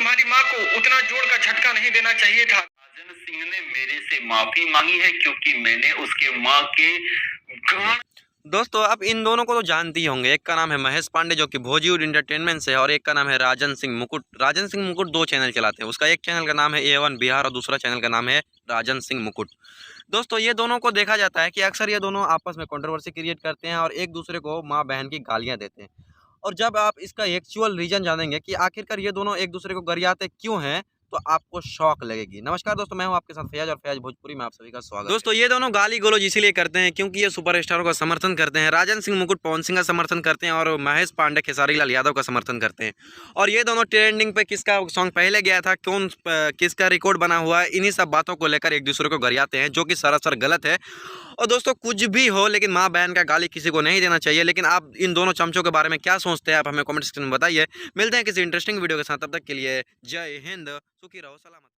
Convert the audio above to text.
तुम्हारी माँ को उतना जोर का झटका नहीं देना चाहिए था। राजन सिंह ने मेरे से माफी मांगी है क्योंकि मैंने उसके माँ के गान। दोस्तों आप इन दोनों को तो जानते ही होंगे। एक का नाम है महेश पांडे जो कि भोजपुर एंटरटेनमेंट से है, और एक का नाम है राजन सिंह मुकुट। राजन सिंह मुकुट दो चैनल चलाते हैं। उसका एक चैनल का नाम है A1 बिहार और दूसरा चैनल का नाम है राजन सिंह मुकुट। दोस्तों ये दोनों को देखा जाता है कि अक्सर ये दोनों आपस में कंट्रोवर्सी क्रिएट करते हैं और एक दूसरे को माँ बहन की गालियाँ देते हैं। और जब आप इसका एक्चुअल रीजन जानेंगे कि आखिरकार ये दोनों एक दूसरे को गरियाते क्यों हैं, तो आपको शौक लगेगी। नमस्कार दोस्तों, मैं हूं आपके साथ फैयाज और फैयाज भोजपुरी में आप सभी का स्वागत है। दोस्तों ये दोनों गाली गलौज इसीलिए करते हैं क्योंकि ये सुपरस्टारों का समर्थन करते हैं। राजन सिंह मुकुट पवन सिंह का समर्थन करते हैं और महेश पांडे खेसारी लाल यादव का समर्थन करते हैं। और ये दोनों ट्रेंडिंग पे किसका सॉन्ग पहले गया था, किसका रिकॉर्ड बना हुआ है, इन्हीं सब बातों को लेकर एक दूसरे को गरियाते हैं, जो कि सरासर गलत है। और दोस्तों कुछ भी हो, लेकिन माँ बहन का गाली किसी को नहीं देना चाहिए। लेकिन आप इन दोनों चमचों के बारे में क्या सोचते हैं, आप हमें कमेंट सेक्शन में बताइए। मिलते हैं किसी इंटरेस्टिंग वीडियो के साथ, तब तक के लिए जय हिंद, सुखी रहो, सलामत।